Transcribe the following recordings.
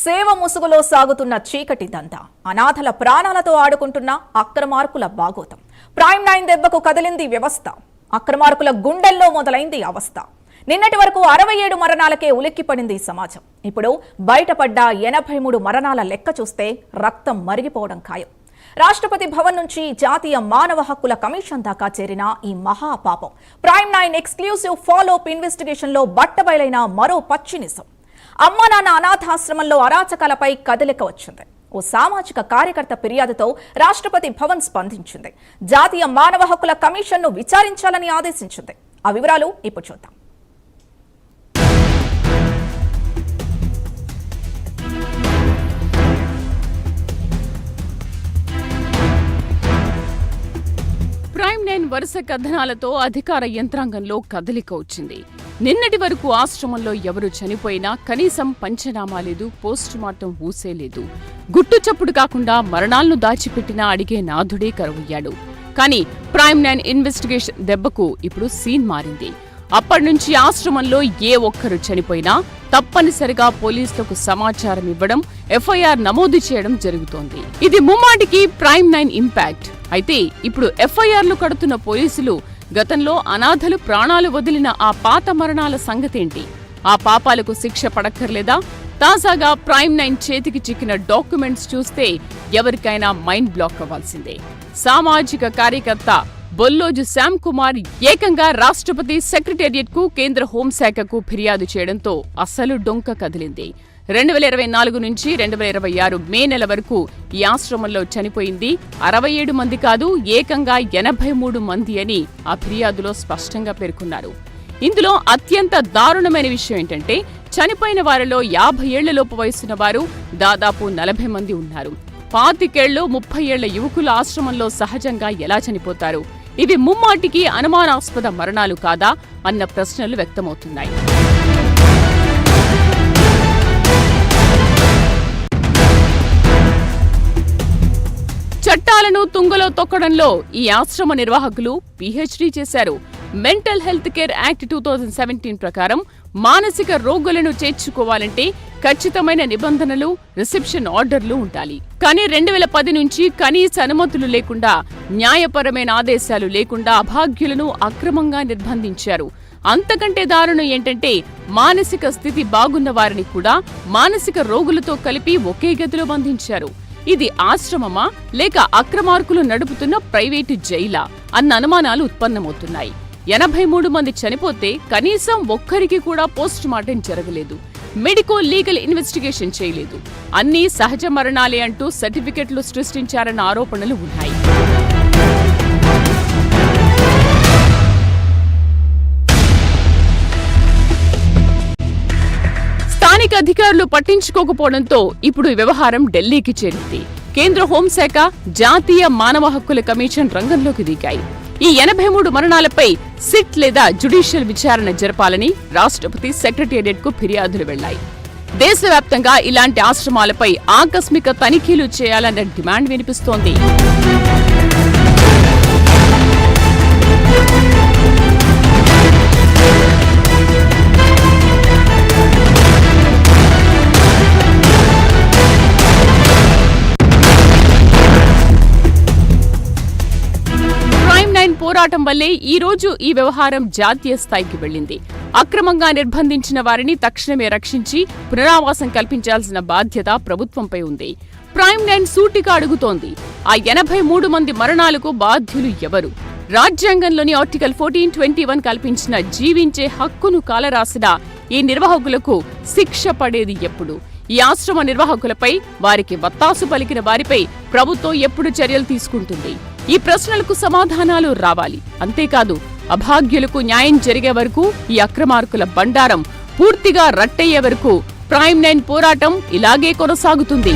సేవ ముసుగులో సాగుతున్న చీకటి దందా, అనాథల ప్రాణాలతో ఆడుకుంటున్న అక్రమార్కుల బాగోతం. ప్రైమ్ 9 దెబ్బకు కదిలింది వ్యవస్థ. అక్రమార్కుల గుండెల్లో మొదలైంది అవస్థ. నిన్నటి వరకు 67 మరణాలకే ఉలిక్కిపడింది సమాజం. ఇప్పుడు బయటపడ్డ 83 మరణాల లెక్క చూస్తే రక్తం మరిగిపోవడం ఖాయం. రాష్ట్రపతి భవన్ నుంచి జాతీయ మానవ హక్కుల కమిషన్ దాకా చేరిన ఈ మహాపాపం ప్రైమ్ 9 ఎక్స్క్లూసివ్ ఫాలోఅప్ ఇన్వెస్టిగేషన్ లో బట్టబయలైన మరో పచ్చి నిజం. అమ్మా నాన్న అనాథాశ్రమంలో అరాచకాలపై కదలిక వచ్చింది. ఓ సామాజిక కార్యకర్త ఫిర్యాదుతో రాష్ట్రపతి భవన్ స్పందించింది. జాతీయ మానవ హక్కుల కమిషన్ ను విచారించాలని ఆదేశించింది. ఆ వివరాలు ఇప్పుడు చూద్దాం. ప్రైమ్ 9 వరుస కథనాలతో అధికార యంత్రాంగంలో కదలిక వచ్చింది. నిన్నటి వరకు ఆశ్రమంలో ఎవరు చనిపోయినా కనీసం పంచనామా లేదు, పోస్ట్ మార్టం ఊసే లేదు. గుట్టు చప్పుడు కాకుండా మరణాలను దాచిపెట్టినా అడిగే నాథుడే కరువయ్యాడు. కానీ ప్రైమ్ 9 ఇన్వెస్టిగేషన్ దెబ్బకు ఇప్పుడు సీన్ మారింది. అప్పటినుంచి ఆశ్రమంలో ఏ ఒక్కరు చనిపోయినా తప్పనిసరిగా పోలీసులకు సమాచారం ఇవ్వడం, ఎఫ్ఐఆర్ నమోదు చేయడం జరుగుతోంది. ఇది ముమ్మాటికి ప్రైమ్ 9 ఇంపాక్ట్. అయితే ఇప్పుడు ఎఫ్ఐఆర్లు కడుతున్న పోలీసులు గతంలో అనాథలు ప్రాణాలు వదిలిన ఆ పాత మరణాల సంగతేంటి? ఆ పాపాలకు శిక్ష పడక్కర్లేదా? తాజాగా ప్రైమ్ 9 చేతికి చిక్కిన డాక్యుమెంట్స్ చూస్తే ఎవరికైనా మైండ్ బ్లాక్ అవ్వాల్సిందే. సామాజిక కార్యకర్త బొల్లోజు శ్యామ్ కుమార్ ఏకంగా రాష్ట్రపతి సెక్రటేరియట్ కు, కేంద్ర హోంశాఖకు ఫిర్యాదు చేయడంతో అసలు డొంక కదిలింది. 2024 నుంచి 2026 మే నెల వరకు ఈ ఆశ్రమంలో చనిపోయింది 67 మంది కాదు, ఏకంగా 83 మంది అని ఆ ఫిర్యాదులో స్పష్టంగా పేర్కొన్నారు. ఇందులో అత్యంత దారుణమైన విషయం ఏంటంటే చనిపోయిన వారిలో 50 ఏళ్లలోపు వయసున్న వారు దాదాపు 40 మంది ఉన్నారు. 25 ఏళ్లు 30 ఏళ్ల యువకుల ఆశ్రమంలో సహజంగా ఎలా చనిపోతారు? ఇవి ముమ్మాటికి అనుమానాస్పద మరణాలు కాదా అన్న ప్రశ్నలు వ్యక్తమవుతున్నాయి. చట్టాలను తుంగలో తొక్కడంలో ఈ ఆశ్రమ నిర్వాహకులు పీహెచ్డీ చేశారు. మెంటల్ హెల్త్ కేర్ యాక్ట్ 2017 ప్రకారం మానసిక రోగులను చేర్చుకోవాలంటే ఖచ్చితమైన నిబంధనలు, రిసెప్షన్ ఆర్డర్లు ఉండాలి. కానీ 2010 నుంచి కనీస అనుమతులు లేకుండా, న్యాయపరమైన ఆదేశాలు లేకుండా అభాగ్యులను అక్రమంగా నిర్బంధించారు. అంతకంటే దారుణం ఏంటంటే మానసిక స్థితి బాగున్న వారిని కూడా మానసిక రోగులతో కలిపి ఒకే గదిలో బంధించారు. ఇది ఆశ్రమమా లేక అక్రమార్కులు నడుపుతున్న ప్రైవేటు జైలా అన్న అనుమానాలు ఉత్పన్నమవుతున్నాయి. 83 మంది చనిపోతే కనీసం ఒక్కరికి కూడా పోస్ట్ మార్టం జరగలేదు, మెడికో లీగల్ ఇన్వెస్టిగేషన్ చేయలేదు. అన్నీ సహజ మరణాలే అంటూ సర్టిఫికెట్లు సృష్టించారన్న ఆరోపణలు ఉన్నాయి. స్థానిక అధికారులు పట్టించుకోకపోవడంతో ఇప్పుడు ఈ వ్యవహారం ఢిల్లీకి చేరింది. కేంద్ర హోంశాఖ, జాతీయ మానవ హక్కుల కమిషన్ రంగంలోకి దిగాయి. ఈ 83 మరణాలపై సిట్ లేదా జ్యుడిషియల్ విచారణ జరపాలని రాష్ట్రపతి సెక్రటేరియట్ కు ఫిర్యాదులు వెళ్లాయి. దేశవ్యాప్తంగా ఇలాంటి ఆశ్రమాలపై ఆకస్మిక తనిఖీలు చేయాలన్న డిమాండ్ వినిపిస్తోంది. పోరాటం వల్లే ఈ రోజు ఈ వ్యవహారం జాతీయ స్థాయికి వెళ్లింది. అక్రమంగా నిర్బంధించిన వారిని తక్షణమే రక్షించి పునరావాసం కల్పించాల్సిన బాధ్యత ప్రభుత్వంపై ఉంది. ప్రైమ్ 9 సూటిగా అడుగుతోంది, ఆ 83 మంది మరణాలకు బాధ్యులు ఎవరు? రాజ్యాంగంలోని ఆర్టికల్ 1421 కల్పించిన జీవించే హక్కును కాలరాసిన ఈ నిర్వాహకులకు శిక్ష పడేది ఎప్పుడు? ఈ ఆశ్రమ నిర్వాహకులపై, వారికి వత్తాసు పలికిన వారిపై ప్రభుత్వం ఎప్పుడు చర్యలు తీసుకుంటుంది? ఈ ప్రశ్నలకు సమాధానాలు రావాలి. అంతేకాదు, అభాగ్యులకు న్యాయం జరిగే వరకు, ఈ అక్రమార్కుల బండారం పూర్తిగా రట్టయ్యే వరకు ప్రైమ్ 9 పోరాటం ఇలాగే కొనసాగుతుంది.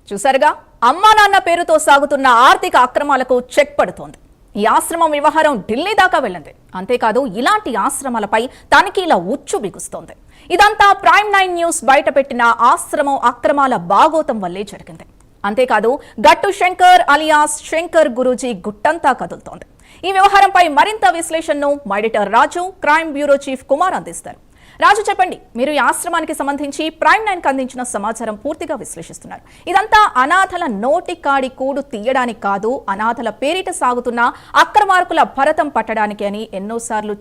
చూసారుగా, అమ్మా నాన్న పేరుతో సాగుతున్న ఆర్థిక అక్రమాలకు చెక్ పడుతోంది. ఈ ఆశ్రమం వ్యవహారం ఢిల్లీ దాకా వెళ్ళింది. అంతేకాదు, ఇలాంటి ఆశ్రమాలపై తనిఖీల ఉచ్చు బిగుస్తోంది. ఇదంతా ప్రైమ్ 9 న్యూస్ బయటపెట్టిన ఆశ్రమం అక్రమాల బాగోతం వల్లే జరిగింది. అంతేకాదు, గట్టు శంకర్ అలియాస్ శంకర్ గురూజీ గుట్టంతా కదులుతోంది. ఈ వ్యవహారంపై మరింత విశ్లేషణను మా ఎడిటర్ రాజు, క్రైమ్ బ్యూరో చీఫ్ కుమార్ అందిస్తారు. రాజు, చెప్పండి, మీరు ఈ ఆశ్రమానికి సంబంధించి ప్రైమ్ 9 కి అందించిన సమాచారం పూర్తిగా విశ్లేషిస్తున్నారు. ఇదంతా అనాథల నోటి కాడి కూడు తీయడానికి కాదు, అనాథల పేరిట సాగుతున్న అక్రమార్కుల భరతం పట్టడానికి అని ఎన్నోసార్లు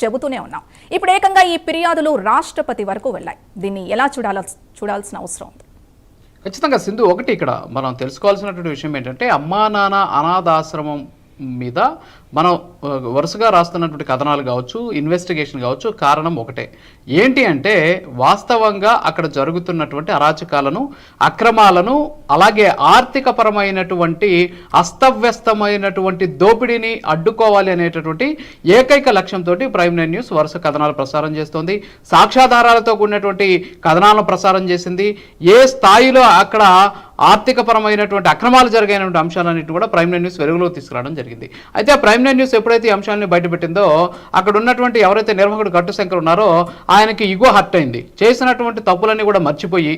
చెబుతూనే ఉన్నాం. ఇప్పుడు ఏకంగా ఈ ఫిర్యాదులు రాష్ట్రపతి వరకు వెళ్ళాయి. దీన్ని ఎలా చూడాల్సిన అవసరం ఉంది? ఖచ్చితంగా సింధు, ఒకటి ఇక్కడ మనం తెలుసుకోవాల్సినటువంటి విషయం ఏంటంటే, అమ్మా నాన్న అనాథాశ్రమం మీద మనం వరుసగా రాస్తున్నటువంటి కథనాలు కావచ్చు, ఇన్వెస్టిగేషన్ కావచ్చు, కారణం ఒకటే. ఏంటి అంటే, వాస్తవంగా అక్కడ జరుగుతున్నటువంటి అరాచకాలను, అక్రమాలను, అలాగే ఆర్థిక పరమైనటువంటి అస్తవ్యస్తమైనటువంటి దోపిడీని అడ్డుకోవాలి అనేటటువంటి ఏకైక లక్ష్యంతో ప్రైమ్ 9 న్యూస్ వరుస కథనాలు ప్రసారం చేస్తోంది. సాక్ష్యాధారాలతో కూడినటువంటి కథనాలను ప్రసారం చేసింది. ఏ స్థాయిలో అక్కడ ఆర్థిక పరమైనటువంటి అక్రమాలు జరిగినటువంటి అంశాలన్నింటినీ కూడా ప్రైమ్ 9 న్యూస్ వెలుగులోకి తీసుకురావడం జరిగింది. అయితే ప్రైమ్ 9 న్యూస్ ఎప్పుడైతే ఈ అంశాలను బయటపెట్టిందో, అక్కడ ఉన్నటువంటి ఎవరైతే నిర్వాహకుడు గట్టు శంకర్ ఉన్నారో ఆయనకి ఇగో హర్ట్ అయింది. చేసినటువంటి తప్పులన్నీ కూడా మర్చిపోయి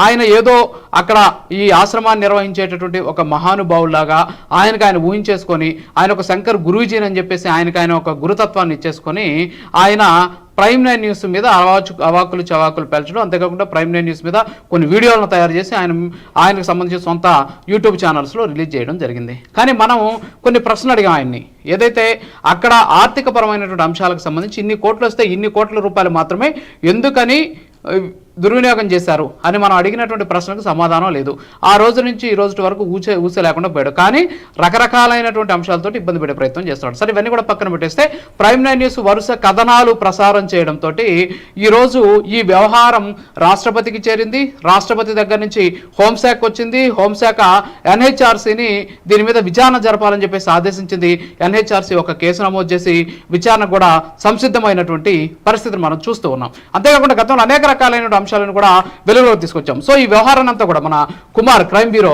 ఆయన ఏదో అక్కడ ఈ ఆశ్రమాన్ని నిర్వహించేటటువంటి ఒక మహానుభావులాగా ఆయన ఊహించేసుకొని, ఆయన ఒక శంకర్ గురూజీని అని చెప్పేసి ఆయన ఒక గురుతత్వాన్ని ఇచ్చేసుకొని ఆయన ప్రైమ్ 9 న్యూస్ మీద అవాకులు చవాకులు పెంచడం, అంతేకాకుండా ప్రైమ్ 9 న్యూస్ మీద కొన్ని వీడియోలను తయారు చేసి ఆయనకు సంబంధించిన సొంత యూట్యూబ్ ఛానల్స్లో రిలీజ్ చేయడం జరిగింది. కానీ మనం కొన్ని ప్రశ్నలు అడిగాం ఆయన్ని. ఏదైతే అక్కడ ఆర్థిక పరమైనటువంటి అంశాలకు సంబంధించి ఇన్ని కోట్లు వస్తే ఇన్ని కోట్ల రూపాయలు మాత్రమే ఎందుకని దుర్వినియోగం చేశారు అని మనం అడిగినటువంటి ప్రశ్నకు సమాధానం లేదు. ఆ రోజు నుంచి ఈ రోజు వరకు ఊసే లేకుండా పోయాడు. కానీ రకరకాలైనటువంటి అంశాలతో ఇబ్బంది పడే ప్రయత్నం చేస్తున్నాడు. సరే, ఇవన్నీ కూడా పక్కన పెట్టేస్తే ప్రైమ్ 9 న్యూస్ వరుస కథనాలు ప్రసారం చేయడంతో ఈరోజు ఈ వ్యవహారం రాష్ట్రపతికి చేరింది. రాష్ట్రపతి దగ్గర నుంచి హోంశాఖ వచ్చింది. హోంశాఖ NHRCని దీని మీద విచారణ జరపాలని చెప్పేసి ఆదేశించింది. NHRC ఒక కేసు నమోదు చేసి విచారణ కూడా సంసిద్ధమైనటువంటి పరిస్థితిని మనం చూస్తూ ఉన్నాం. అంతేకాకుండా గతంలో అనేక రకాలైన అంశాలను కూడా వెలుగులోకి తీసుకొచ్చాం. సో ఈ వ్యవహారాన్ని అంతా కూడా మన కుమార్ క్రైమ్ బ్యూరో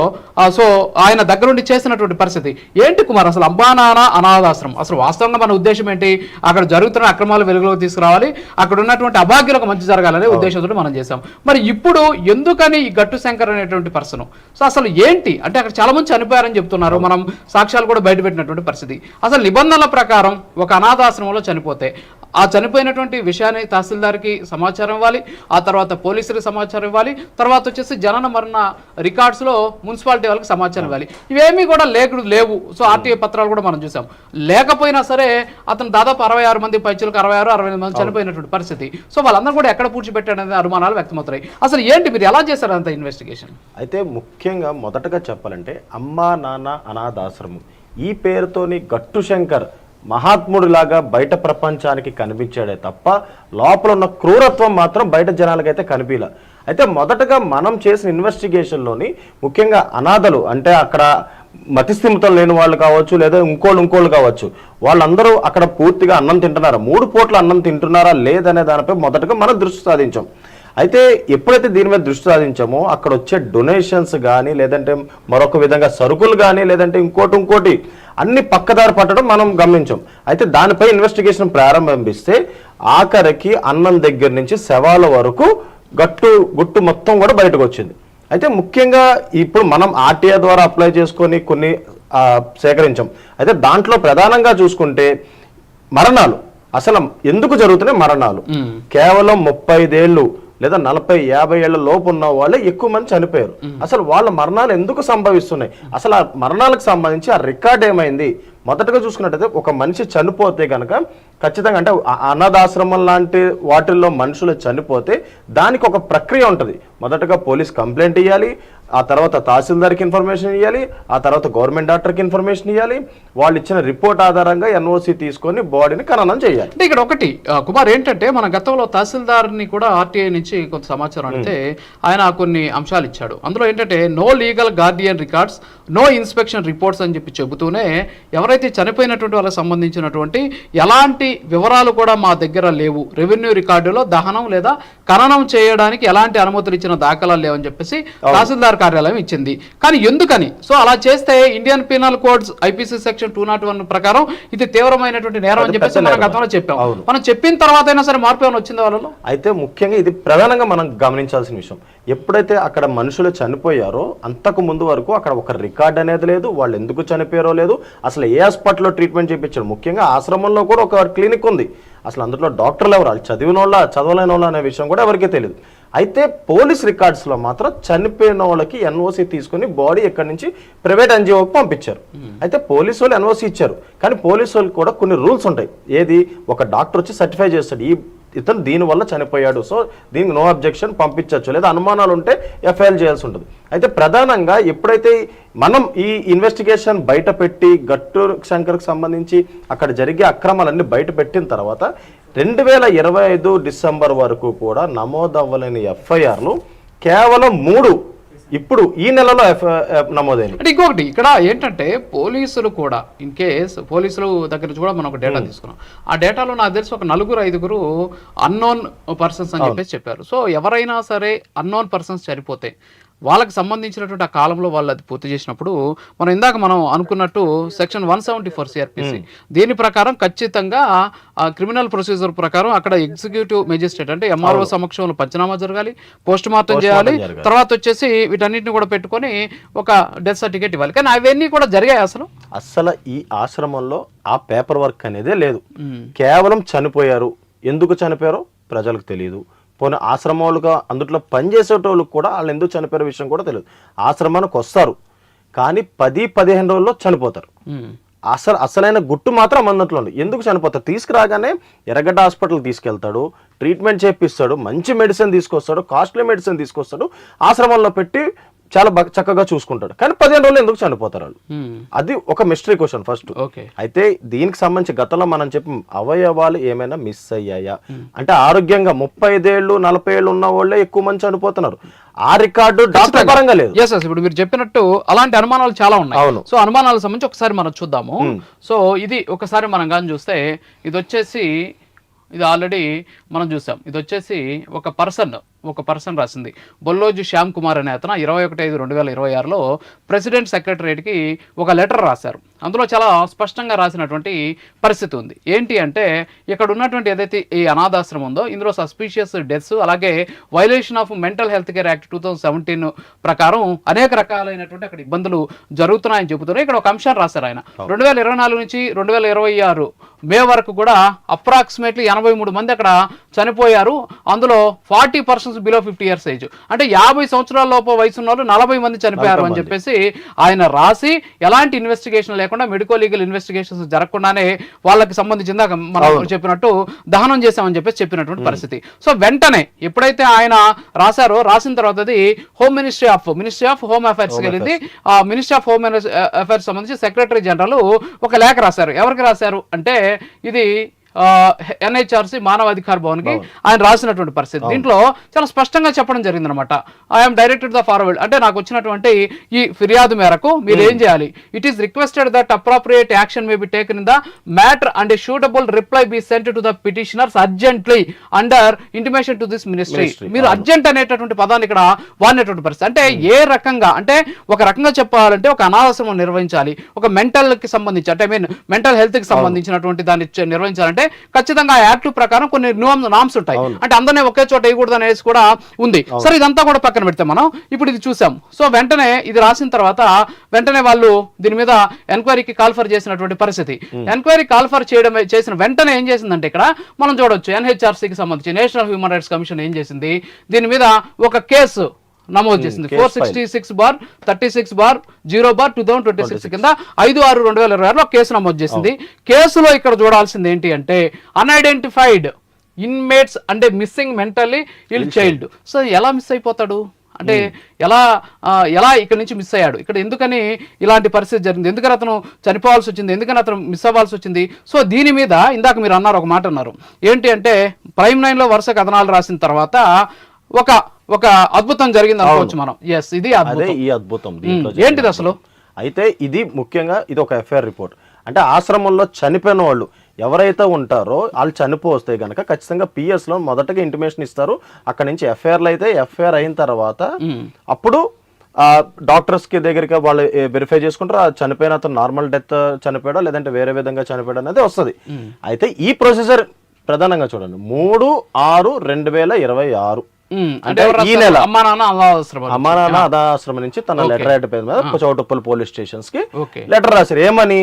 ఆయన దగ్గర నుండి చేసినటువంటి పరిస్థితి ఏంటి కుమార్? అసలు అమ్మా నాన్న అనాథాశ్రమం అసలు వాస్తవంగా మన ఉద్దేశం ఏంటి? అక్కడ జరుగుతున్న అక్రమాలు వెలుగులోకి తీసుకురావాలి, అక్కడ ఉన్నటువంటి అభాగ్యులకు మంచి జరగాలనే ఉద్దేశంతో మనం చేశాం. మరి ఇప్పుడు ఎందుకని ఈ గట్టు శంకర్ అనేటువంటి పర్సన్ అసలు ఏంటి అంటే, అక్కడ చాలా మంది చనిపోయారని చెప్తున్నారు. మనం సాక్ష్యాలు కూడా బయటపెట్టినటువంటి పరిస్థితి. అసలు నిబంధనల ప్రకారం ఒక అనాథాశ్రమంలో చనిపోతే ఆ చనిపోయినటువంటి విషయాన్ని తహసీల్దార్కి సమాచారం ఇవ్వాలి, ఆ తర్వాత పోలీసులకు సమాచారం ఇవ్వాలి, తర్వాత వచ్చేసి జనన మరణ రికార్డ్స్లో మున్సిపాలిటీ వాళ్ళకి సమాచారం ఇవ్వాలి. ఇవేమీ కూడా లేవు. సో RTA పత్రాలు కూడా మనం చూసాం. లేకపోయినా సరే అతను దాదాపు 66 మంది పైచులకు 68 మంది చనిపోయినటువంటి పరిస్థితి. సో వాళ్ళందరూ కూడా ఎక్కడ పూడ్చిపెట్టాడనే అనుమానాలు వ్యక్తమవుతాయి. అసలు ఏంటి, మీరు ఎలా చేశారు అంత ఇన్వెస్టిగేషన్? అయితే ముఖ్యంగా మొదటగా చెప్పాలంటే, అమ్మా నాన్న అనాథాశ్రమం ఈ పేరుతోని గట్టు శంకర్ మహాత్ముడిలాగా బయట ప్రపంచానికి కనిపించాడే తప్ప లోపల ఉన్న క్రూరత్వం మాత్రం బయట జనాలకైతే కనిపించలే. అయితే మొదటగా మనం చేసిన ఇన్వెస్టిగేషన్లోని ముఖ్యంగా అనాథలు అంటే అక్కడ మతిస్థిమితం లేని వాళ్ళు కావచ్చు, లేదా ఇంకోళ్ళు కావచ్చు, వాళ్ళందరూ అక్కడ పూర్తిగా అన్నం తింటున్నారా, 3 పూట్ల అన్నం తింటున్నారా లేదనే దానిపై మొదటగా మనం దృష్టి సాధించాం. అయితే ఎప్పుడైతే దీని మీద దృష్టి సాధించామో అక్కడ వచ్చే డొనేషన్స్ కానీ, లేదంటే మరొక విధంగా సరుకులు కానీ, లేదంటే ఇంకోటి అన్ని పక్కదారి పట్టడం మనం గమనించాం. అయితే దానిపై ఇన్వెస్టిగేషన్ ప్రారంభిస్తే ఆఖరికి అన్నం దగ్గర నుంచి శవాల వరకు గుట్టు మొత్తం కూడా బయటకు వచ్చింది. అయితే ముఖ్యంగా ఇప్పుడు మనం RTA ద్వారా అప్లై చేసుకొని కొన్ని సేకరించాం. అయితే దాంట్లో ప్రధానంగా చూసుకుంటే మరణాలు అసలు ఎందుకు జరుగుతున్నాయి? మరణాలు కేవలం 35 ఏళ్ళు లేదా 40-50 ఏళ్ల లోపు ఉన్న వాళ్ళే ఎక్కువ మంది చనిపోయారు. అసలు వాళ్ళ మరణాలు ఎందుకు సంభవిస్తున్నాయి? అసలు ఆ మరణాలకు సంబంధించి ఆ రికార్డ్ ఏమైంది? మొదటగా చూసుకున్నట్టయితే ఒక మనిషి చనిపోతే కనుక ఖచ్చితంగా అంటే అనాథాశ్రమం లాంటి వాటిల్లో మనుషులు చనిపోతే దానికి ఒక ప్రక్రియ ఉంటుంది. మొదటగా పోలీస్ కంప్లైంట్ ఇవ్వాలి, ఆ తర్వాత తహసీల్దార్కి ఇన్ఫర్మేషన్ ఇవ్వాలి, ఆ తర్వాత గవర్నమెంట్ డాక్టర్కి ఇన్ఫర్మేషన్ ఇవ్వాలి. వాళ్ళు ఇచ్చిన రిపోర్ట్ ఆధారంగా NOC తీసుకొని బాడీని ఖననం చేయాలి. అంటే ఇక్కడ ఒకటి కుమార్ ఏంటంటే, మన గతంలో తహసీల్దార్ని కూడా RTA నుంచి కొంత సమాచారం అంటే ఆయన కొన్ని అంశాలు ఇచ్చాడు. అందులో ఏంటంటే no legal guardian records, no inspection reports అని చెప్పి చెబుతూనే ఎవరైతే చనిపోయినటువంటి వాళ్ళకి సంబంధించినటువంటి ఎలాంటి వివరాలు కూడా మా దగ్గర లేవు, రెవెన్యూ రికార్డులో దహనం లేదా ఖననం చేయడానికి ఎలాంటి అనుమతులు ఇచ్చిన దాఖలాలు లేవని చెప్పేసి తహసీల్దార్ కార్యాలయం ఇచ్చింది. కానీ ఎందుకని? సో అలా చేస్తే Indian penal codes IPC section 201 ప్రకారం ఇది తీవ్రమైనటువంటి నేరం అని చెప్పేసి మనం గతంలో చెప్పాం. మనం చెప్పిన తర్వాత అయినా సరే మార్పు ఏమైనా వచ్చింది వాళ్ళలో? అయితే ముఖ్యంగా ఇది ప్రధానంగా మనం గమనించాల్సిన విషయం. ఎప్పుడైతే అక్కడ మనుషులు చనిపోయారో అంతకు ముందు వరకు అక్కడ ఒక రికార్డ్ అనేది లేదు, వాళ్ళు ఎందుకు చనిపోయారో లేదు, అసలు ఏ హాస్పిటల్లో ట్రీట్మెంట్ చేయించారు. ముఖ్యంగా ఆశ్రమంలో కూడా ఒక క్లినిక్ ఉంది, అసలు అందులో డాక్టర్లు ఎవరు, వాళ్ళు చదివిన వాళ్ళ చదవలేని వాళ్ళ అనే విషయం కూడా ఎవరికీ తెలియదు. అయితే పోలీస్ రికార్డ్స్లో మాత్రం చనిపోయిన వాళ్ళకి ఎన్ఓసి తీసుకుని బాడీ ఎక్కడి నుంచి ప్రైవేట్ ఎన్జిఓకి పంపించారు. అయితే పోలీసు వాళ్ళు ఎన్ఓసి ఇచ్చారు, కానీ పోలీసు వాళ్ళకి కూడా కొన్ని రూల్స్ ఉంటాయి. ఏది, ఒక డాక్టర్ వచ్చి సర్టిఫై చేస్తాడు ఇతను దీనివల్ల చనిపోయాడు, సో దీనికి నో అబ్జెక్షన్ పంపించవచ్చు, లేదా అనుమానాలు ఉంటే ఎఫ్ఐఆర్ చేయాల్సి ఉంటుంది. అయితే ప్రధానంగా ఎప్పుడైతే మనం ఈ ఇన్వెస్టిగేషన్ బయట పెట్టి గట్టు శంకర్కి సంబంధించి అక్కడ జరిగే అక్రమాలన్నీ బయట పెట్టిన తర్వాత 2025 డిసెంబర్ వరకు కూడా నమోదవ్వలేని ఎఫ్ఐఆర్లు కేవలం 3 ఇప్పుడు ఈ నెలలో నమోదైంది. అంటే ఇంకొకటి ఇక్కడ ఏంటంటే పోలీసులు కూడా ఇన్ కేస్ పోలీసులు దగ్గర నుంచి కూడా మనం ఒక డేటా తీసుకున్నాం. ఆ డేటాలో నాకు తెలిసి ఒక 4-5 అన్నోన్ పర్సన్స్ అని చెప్పేసి చెప్పారు. సో ఎవరైనా సరే అన్నోన్ పర్సన్స్ చనిపోతే వాళ్ళకి సంబంధించినటువంటి ఆ కాలంలో వాళ్ళు అది పూర్తి చేసినప్పుడు మనం అనుకున్నట్టు సెక్షన్ 174 సిఆర్పిసి దీని ప్రకారం ఖచ్చితంగా క్రిమినల్ ప్రొసీజర్ ప్రకారం అక్కడ ఎగ్జిక్యూటివ్ మెజిస్ట్రేట్ అంటే ఎంఆర్ఓ సమక్షంలో పంచనామా జరగాలి, పోస్ట్ మార్టం చేయాలి, తర్వాత వచ్చేసి వీటన్నిటిని కూడా పెట్టుకొని ఒక డెత్ సర్టిఫికేట్ ఇవ్వాలి. కానీ అవన్నీ కూడా జరిగాయి. అసలు ఈ ఆశ్రమంలో ఆ పేపర్ వర్క్ అనేదే లేదు. కేవలం చనిపోయారు, ఎందుకు చనిపోయారో ప్రజలకు తెలియదు. పోనీ ఆశ్రమాలుగా అందులో పనిచేసేటోళ్ళకి కూడా వాళ్ళు ఎందుకు చనిపోయే విషయం కూడా తెలియదు. ఆశ్రమానికి వస్తారు కానీ 10-15 రోజుల్లో చనిపోతారు. అసలైన గుట్టు మాత్రం అందులో ఉంది. ఎందుకు చనిపోతారు? తీసుకురాగానే ఎర్రగడ్డ హాస్పిటల్ తీసుకెళ్తాడు, ట్రీట్మెంట్ చేపిస్తాడు, మంచి మెడిసిన్ తీసుకొస్తాడు, కాస్ట్లీ మెడిసిన్ తీసుకొస్తాడు, ఆశ్రమంలో పెట్టి చాలా చక్కగా చూసుకుంటాడు. కానీ 15 రోజులు ఎందుకు చనిపోతారు వాళ్ళు? అది ఒక మిస్టరీ క్వశ్చన్ ఫస్ట్. అయితే దీనికి సంబంధించి గతంలో మనం చెప్పి అవయవాలు ఏమైనా మిస్ అయ్యాయా అంటే ఆరోగ్యంగా 35 ఏళ్ళు 40 ఏళ్ళు ఉన్న వాళ్ళే ఎక్కువ మంది చనిపోతున్నారు. ఆ రికార్డు డాక్టర్ పరంగా లేదు. ఇప్పుడు మీరు చెప్పినట్టు అలాంటి అనుమానాలు చాలా ఉన్నాయి. అవును. సో అనుమానాలకు సంబంధించి ఒకసారి మనం చూద్దాము. సో ఇది ఒకసారి మనం కానీ చూస్తే ఇది ఆల్రెడీ మనం చూసాం. ఇది వచ్చేసి ఒక పర్సన్ రాసింది. బొల్లోజు శ్యామ్ కుమార్ అనే అతను 21/5/2026లో ప్రెసిడెంట్ సెక్రటరియట్కి ఒక లెటర్ రాశారు. అందులో చాలా స్పష్టంగా రాసినటువంటి పరిస్థితి ఉంది. ఏంటి అంటే ఇక్కడ ఉన్నటువంటి ఏదైతే ఈ అనాథాశ్రమం ఉందో ఇందులో సస్పీషియస్ డెత్స్, అలాగే violation of mental health care act 2017 ప్రకారం అనేక రకాలైనటువంటి అక్కడ ఇబ్బందులు జరుగుతున్నాయని చెబుతున్నారు. ఇక్కడ ఒక అంశాన్ని రాశారు ఆయన. 2024 నుంచి 2026 మే వరకు కూడా అప్రాక్సిమేట్లీ 83 మంది అక్కడ చనిపోయారు. అందులో 40% బిలో 50 years ఏజ్ అంటే 50 సంవత్సరాల లోపు వయసు ఉన్న వాళ్ళు 40 మంది చనిపోయారు అని చెప్పేసి ఆయన రాసి ఎలాంటి ఇన్వెస్టిగేషన్ లేకుండా మెడికో లీగల్ ఇన్వెస్టిగేషన్స్ జరగకుండానే వాళ్ళకి సంబంధించిందా మనం చెప్పినట్టు దహనం చేశామని చెప్పేసి చెప్పినటువంటి పరిస్థితి. సో వెంటనే ఎప్పుడైతే ఆయన రాసిన తర్వాత అది మినిస్ట్రీ ఆఫ్ హోమ్ అఫైర్స్ వెళ్ళింది. ఆ మినిస్ట్రీ ఆఫ్ హోమ్ అఫైర్స్ సంబంధించి సెక్రటరీ జనరల్ ఒక లేఖ రాశారు. ఎవరికి రాశారు అంటే ఇది ఎన్హెచ్ఆర్సీ మానవాధికార భవన్కి ఆయన రాసినటువంటి పరిస్థితి. దీంట్లో చాలా స్పష్టంగా చెప్పడం జరిగింది అనమాట. ఐఎమ్ డైరెక్టెడ్ ద ఫార్వర్డ్ అంటే నాకు వచ్చినటువంటి ఈ ఫిర్యాదు మేరకు మీరు ఏం చేయాలి, it is requested that appropriate action may be taken in the matter and A suitable reply be sent to the petitioners urgently under intimation to this ministry. మీరు అర్జెంట్ అనేటటువంటి పదాన్ని ఇక్కడ వాడినటువంటి పరిస్థితి. అంటే ఏ రకంగా అంటే ఒక రకంగా చెప్పాలంటే ఒక అనాథాశ్రమం నిర్వహించాలి, ఒక మెంటల్ కి సంబంధించి అంటే మెంటల్ హెల్త్ కి సంబంధించినటువంటి దాన్ని నిర్వహించాలంటే ఖచ్చితంగా యాక్ట్ ప్రకారం కొన్ని నామ్స్ ఉంటాయి. అంటే అందరినీ ఒకే చోట వేయకూడదు అనేసి కూడా ఉంది. సరే ఇదంతా కూడా పక్కన పెడితే మనం ఇప్పుడు ఇది చూసాం. సో వెంటనే ఇది రాసిన తర్వాత వెంటనే వాళ్ళు దీని మీద ఎంక్వైరీకి కాల్ఫర్ చేసినటువంటి పరిస్థితి. ఎంక్వైరీ కాల్ఫర్ చేసిన వెంటనే ఏం చేసిందంటే ఇక్కడ మనం చూడొచ్చు ఎన్హెచ్ఆర్సీకి సంబంధించి నేషనల్ హ్యూమన్ రైట్స్ కమిషన్ ఏం చేసింది, దీని మీద ఒక కేసు నమోదు చేసింది. 466/36/0/2026 కింద 5/6/2026 కేసు నమోదు చేసింది. కేసులో ఇక్కడ చూడాల్సింది ఏంటి అంటే అన్ఐడెంటిఫైడ్ ఇన్మేట్స్ అంటే మిస్సింగ్ మెంటల్లీ ఇల్ చైల్డ్. సో ఎలా మిస్ అయిపోతాడు అంటే ఎలా ఇక్కడ నుంచి మిస్ అయ్యాడు, ఇక్కడ ఎందుకని ఇలాంటి పరిస్థితి జరిగింది, ఎందుకని అతను చనిపోవాల్సి వచ్చింది, ఎందుకని అతను మిస్ అవ్వాల్సి వచ్చింది. సో దీని మీద ఇందాక మీరు అన్నారు, ఒక మాట అన్నారు ఏంటి అంటే ప్రైమ్ 9లో వరుస కథనాలు రాసిన తర్వాత ఒక అద్భుతం జరిగింది అనుకోవచ్చు మనం. ఎస్, ఇది అద్భుతం ఏంటిది అసలు? అయితే ఇది ముఖ్యంగా ఇది ఒక ఎఫ్ఐఆర్ రిపోర్ట్. అంటే ఆశ్రమంలో చనిపోయిన వాళ్ళు ఎవరైతే ఉంటారో వాళ్ళు చనిపోతే కనుక ఖచ్చితంగా పిఎస్లో మొదటగా ఇంటిమేషన్ ఇస్తారు. అక్కడ నుంచి ఎఫ్ఐఆర్లు అయితే ఎఫ్ఐఆర్ అయిన తర్వాత అప్పుడు డాక్టర్స్ కి దగ్గరికి వాళ్ళు వెరిఫై చేసుకుంటారు చనిపోయిన అతను నార్మల్ డెత్ చనిపోయాడో లేదంటే వేరే విధంగా చనిపోయాడు అనేది వస్తుంది. అయితే ఈ ప్రొసీజర్ ప్రధానంగా చూడండి 3/6/2026 అంటే ఈ నెల అమ్మా నాన్న అనాథాశ్రమం అమ్మా నాన్న అనాథాశ్రమం నుంచి తన లెటర్ హెడ్ పేరు మీద చౌటుప్పల్ పోలీస్ స్టేషన్స్ కి ఓకే లెటర్ రాశారు. ఏమని?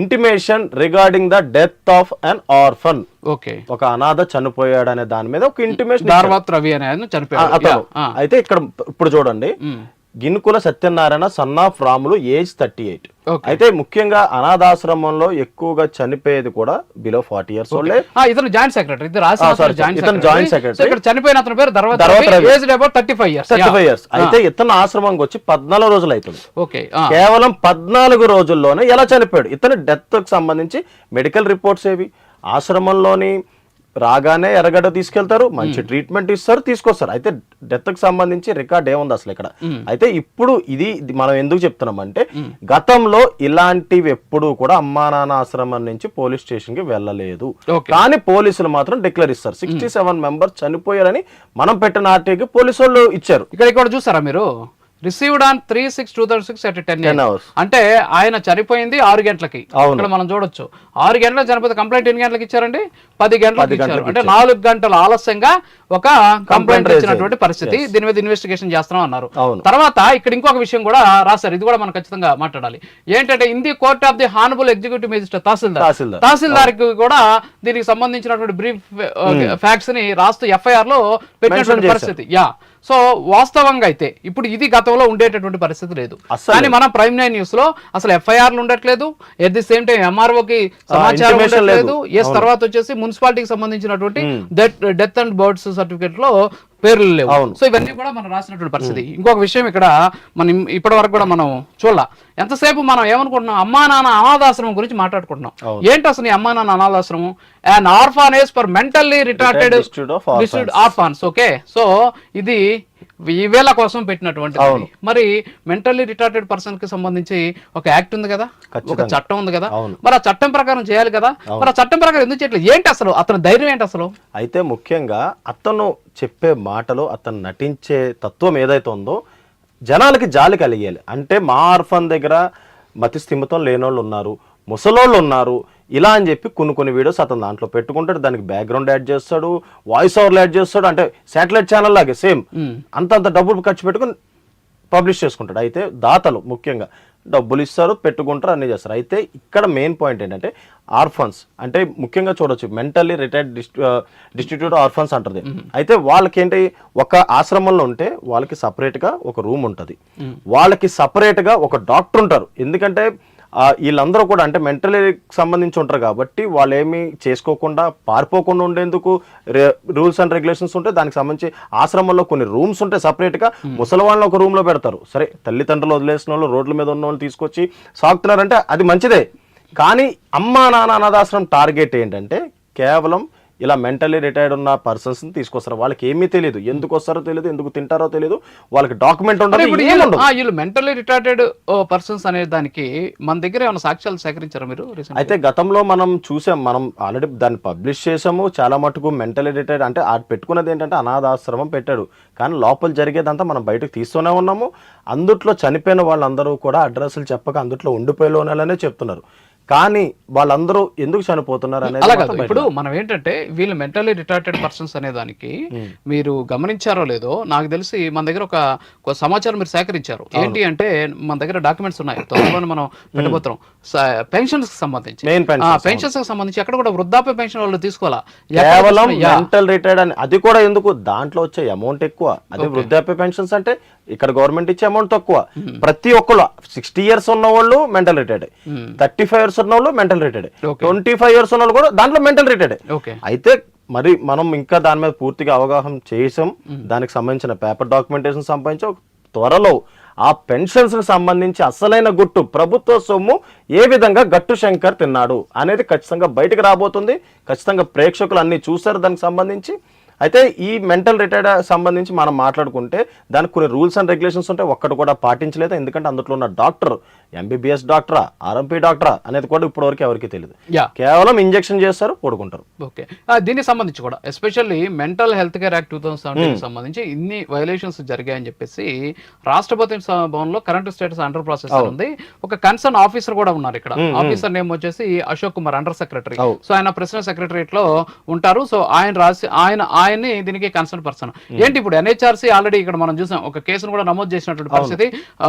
Intimation regarding the death of an orphan. Okay, ఒక అనాథ చనిపోయాడు అనే దాని మీద ఒక ఇంటిమేషన్. దార్వాత్ రవి అనే ఆయన చనిపోయాడు అతను. అయితే ఇక్కడ ఇప్పుడు చూడండి, Ginukula Satyanarayana son of Ramulu age 38. అయితే ముఖ్యంగా అనాథాశ్రమంలో ఎక్కువగా చనిపోయేది కూడా బిలో 40 years ఓల్డ్. ఇతను జాయింట్ సెక్రటరీ, ఇతను జాయింట్ సెక్రటరీ. ఇక్కడ చనిపోయిన అతని పేరు తర్వాత ఏజ్ అబౌట్ 35 years. అయితే ఇతను ఆశ్రమంకి వచ్చి 14 రోజులు అవుతుంది. ఓకే, కేవలం 14 రోజుల్లోనే ఎలా చనిపోయాడు? ఇతని డెత్ కి సంబంధించి మెడికల్ రిపోర్ట్స్ ఏవి? ఆశ్రమంలోని రాగానే ఎర్రగడ్డ తీసుకెళ్తారు, మంచి ట్రీట్మెంట్ ఇస్తారు, తీసుకొస్తారు. అయితే డెత్ కి సంబంధించి రికార్డ్ ఏముంది అసలు ఇక్కడ? అయితే ఇప్పుడు ఇది మనం ఎందుకు చెప్తున్నాం అంటే, గతంలో ఇలాంటివి ఎప్పుడు కూడా అమ్మా నాన్న ఆశ్రమం నుంచి పోలీస్ స్టేషన్ కి వెళ్ళలేదు. కానీ పోలీసులు మాత్రం డిక్లేర్ ఇస్తారు. 67 members చనిపోయారని మనం పెట్టిన ఆర్టీకి పోలీసు వాళ్ళు ఇచ్చారు. ఇక్కడ చూసారా మీరు? Received on 3/6/2006 at 10 hours. అంటే ఆయన చనిపోయింది 6 గంటలకి. ఇక్కడ మనం చూడొచ్చు 6 గంటలకు చనిపోతే కంప్లైంట్ ఎన్ని గంటలకు ఇచ్చారండి? 10 గంటలకు ఇచ్చారు. అంటే 4 గంటల ఆలస్యంగా ఒక కంప్లైంట్ ఇచ్చినటువంటి పరిస్థితి. దీని మీద ఇన్వెస్టిగేషన్ చేస్తున్నాం అన్నారు. తర్వాత ఇక్కడ ఇంకొక విషయం కూడా రాశారు, ఇది కూడా మనం ఖచ్చితంగా మాట్లాడాలి. ఏంటంటే in the court of the honourable executive magistrate tahsildar కి కూడా దీనికి సంబంధించినటువంటి బ్రీఫ్ ఫ్యాక్ట్స్ ని రాస్తూ FIR లో పెట్టినటువంటి పరిస్థితి. సో వాస్తవంగా అయితే ఇప్పుడు ఇది గతంలో ఉండేటటువంటి పరిస్థితి లేదు. కానీ మనం ప్రైమ్ 9 న్యూస్ లో అసలు FIRలు ఉండట్లేదు, ఎట్ ది సేమ్ టైం MROకి సమాచారం ఉండట్లేదు. తర్వాత వచ్చేసి మున్సిపాలిటీకి సంబంధించినటువంటి డెత్ అండ్ బర్డ్స్ సర్టిఫికేట్ లో పేర్లు లేవు. సో ఇవన్నీ కూడా మనం రాసినటువంటి పరిస్థితి. ఇంకొక విషయం ఇక్కడ మనం ఇప్పటి వరకు కూడా మనం చూడాల, ఎంతసేపు మనం ఏమనుకుంటున్నాం, అమ్మా నాన్న అనాథాశ్రమం గురించి మాట్లాడుకుంటున్నాం. ఏంటి అసలు ఈ అమ్మా నాన్న అనాథాశ్రమం? an orphanage for mentally retarded orphans. Okay, so ఇది ఈవేళ కోసం పెట్టినటువంటి. మరి మెంటల్లీ రిటార్టెడ్ పర్సన్ కి సంబంధించి ఒక యాక్ట్ ఉంది కదా, ఒక చట్టం ఉంది కదా, మరి ఆ చట్టం ప్రకారం చేయాలి కదా. మరి ఆ చట్టం ప్రకారం ఎందుకు చేయట్లేదు? ఏంటి అసలు అతని ధైర్యం ఏంటి అసలు? అయితే ముఖ్యంగా అతను చెప్పే మాటలు, అతను నటించే తత్వం ఏదైతే ఉందో జనాలకి జాలి కలిగేయాలి. అంటే మా ఆర్ఫన్ దగ్గర మతి స్థిమితం లేనోళ్ళు ఉన్నారు, ముసలోళ్ళు ఉన్నారు, ఇలా అని చెప్పి కొన్ని వీడియోస్ అతను దాంట్లో పెట్టుకుంటాడు. దానికి బ్యాక్గ్రౌండ్ యాడ్ చేస్తాడు, వాయిస్ ఓవర్లు యాడ్ చేస్తాడు. అంటే శాటిలైట్ ఛానల్ లాగే సేమ్ అంత డబ్బులు ఖర్చు పెట్టుకుని పబ్లిష్ చేసుకుంటాడు. అయితే దాతలు ముఖ్యంగా డబ్బులు ఇస్తారు, పెట్టుకుంటారు, అన్నీ చేస్తారు. అయితే ఇక్కడ మెయిన్ పాయింట్ ఏంటంటే ఆర్ఫన్స్ అంటే ముఖ్యంగా చూడొచ్చు, మెంటల్లీ రిటైర్డ్ డిస్ట్రిబ్యూట్ ఆర్ఫన్స్ అంటుంది. అయితే వాళ్ళకి ఏంటి, ఒక ఆశ్రమంలో ఉంటే వాళ్ళకి సపరేట్గా ఒక రూమ్ ఉంటుంది, వాళ్ళకి సపరేట్గా ఒక డాక్టర్ ఉంటారు. ఎందుకంటే వీళ్ళందరూ కూడా అంటే మెంటలీ సంబంధించి ఉంటారు కాబట్టి వాళ్ళు ఏమి చేసుకోకుండా పారిపోకుండా ఉండేందుకు రూల్స్ అండ్ రెగ్యులేషన్స్ ఉంటాయి. దానికి సంబంధించి ఆశ్రమంలో కొన్ని రూమ్స్ ఉంటాయి సపరేట్గా. ముసలి వాళ్ళని ఒక రూమ్లో పెడతారు. సరే, తల్లిదండ్రులు వదిలేసిన వాళ్ళు, రోడ్ల మీద ఉన్న వాళ్ళు తీసుకొచ్చి సాగుతున్నారంటే అది మంచిదే. కానీ అమ్మా నాన్న అనాథాశ్రమం టార్గెట్ ఏంటంటే కేవలం ఇలా మెంటల్లీ రిటైర్డ్ ఉన్న పర్సన్స్ తీసుకొస్తారు. వాళ్ళకి ఏమీ తెలియదు, ఎందుకు వస్తారో తెలియదు, ఎందుకు తింటారో తెలియదు, వాళ్ళకి డాక్యుమెంట్ ఉండదు. వీళ్ళు మెంటల్లీ రిటార్టెడ్ పర్సన్స్ అనే దానికి మన దగ్గర ఏమైనా సాక్ష్యాలు సేకరించారా మీరు? అయితే గతంలో మనం చూసాం, మనం ఆల్రెడీ దాన్ని పబ్లిష్ చేసాము. చాలా మటుకు మెంటల్లీ రిటైర్డ్ అంటే పెట్టుకున్నది ఏంటంటే అనాథాశ్రమం పెట్టాడు, కానీ లోపల జరిగేదంతా మనం బయటకు తీస్తూనే ఉన్నాము. అందుట్లో చనిపోయిన వాళ్ళందరూ కూడా అడ్రస్లు చెప్పక అందుట్లో ఉండిపోయేలోనే చెప్తున్నారు. కానీ వాళ్ళందరూ ఎందుకు చనిపోతున్నారు అనేది అలా కాదు. ఇప్పుడు మనం ఏంటంటే వీళ్ళు మెంటల్లీ రిటార్టెడ్ పర్సన్స్ అనే దానికి మీరు గమనించారో లేదో నాకు తెలిసి మన దగ్గర ఒక సమాచారం మీరు సేకరించారు. ఏంటి అంటే మన దగ్గర డాక్యుమెంట్స్ ఉన్నాయి, త్వరలో మనం పెట్టబోతున్నాం. పెన్షన్స్ కి సంబంధించి, పెన్షన్స్ కి సంబంధించి అక్కడ కూడా వృద్ధాప్య పెన్షన్ వాళ్ళు తీసుకోవాలా, కేవలం మెంటల్ రిటైర్డ్ అని. అది కూడా ఎందుకు, దాంట్లో వచ్చే అమౌంట్ ఎక్కువ. అదే వృద్ధాప్య పెన్షన్స్ అంటే ఇక్కడ గవర్నమెంట్ ఇచ్చే అమౌంట్ తక్కువ. ప్రతి ఒక్కళ్ళు 60 years ఉన్న వాళ్ళు మెంటల్ రిటైర్డ్, 35 years ఉన్న వాళ్ళు మెంటల్ రిటైర్డ్, 25 years ఉన్న వాళ్ళు కూడా దాంట్లో మెంటల్ రిటైర్డ్. అయితే మరి మనం ఇంకా దాని మీద పూర్తిగా అవగాహన చేసాం. దానికి సంబంధించిన పేపర్ డాక్యుమెంటేషన్ సంబంధించి త్వరలో ఆ పెన్షన్స్ కి సంబంధించి అసలైన గుట్టు, ప్రభుత్వ సొమ్ము ఏ విధంగా గట్టు శంకర్ తిన్నాడు అనేది ఖచ్చితంగా బయటకు రాబోతుంది. ఖచ్చితంగా ప్రేక్షకులు అన్ని చూస్తారు దానికి సంబంధించి. అయితే ఈ మెంటల్ రిటైర్డ్ సంబంధించి మనం మాట్లాడుకుంటే దానికి కొన్ని రూల్స్ అండ్ రెగ్యులేషన్స్ ఉంటాయి, ఒక్కటి కూడా పాటించలేదు. ఎందుకంటే అందులో ఉన్న డాక్టర్ ఎంబీబీఎస్ డాక్టరా ఆర్ఎంపీ డాక్టరా అనేది కూడా ఇప్పటివరకు ఎవరికి తెలియదు. యా కేవలం ఇంజెక్షన్ చేస్తారు, పడుకుంటారు. ఓకే, దీనికి సంబంధించి కూడా especially mental health care act 2017 సంబంధించి ఇన్ని వైలేషన్స్ జరిగాయని చెప్పేసి రాష్ట్రపతి భవన్లో కరెంట్ స్టేటస్ అండర్ ప్రాసెస్ ఉంది. ఒక కన్సర్న్ ఆఫీసర్ కూడా ఉన్నారు ఇక్కడ. ఆఫీసర్ నేమ్ వచ్చేసి Ashok Kumar, under secretary. So ఆయన ప్రెసిడెంట్ సెక్రటరియట్ లో ఉంటారు. సో ఆయన రాసి ఆయన్ని దీనికి కన్సర్న్ పర్సన్. ఏంటి ఇప్పుడు ఎన్హెచ్ఆర్సీ ఆల్రెడీ ఇక్కడ మనం చూసాం ఒక కేసును కూడా నమోదు చేసినటువంటి పరిస్థితి.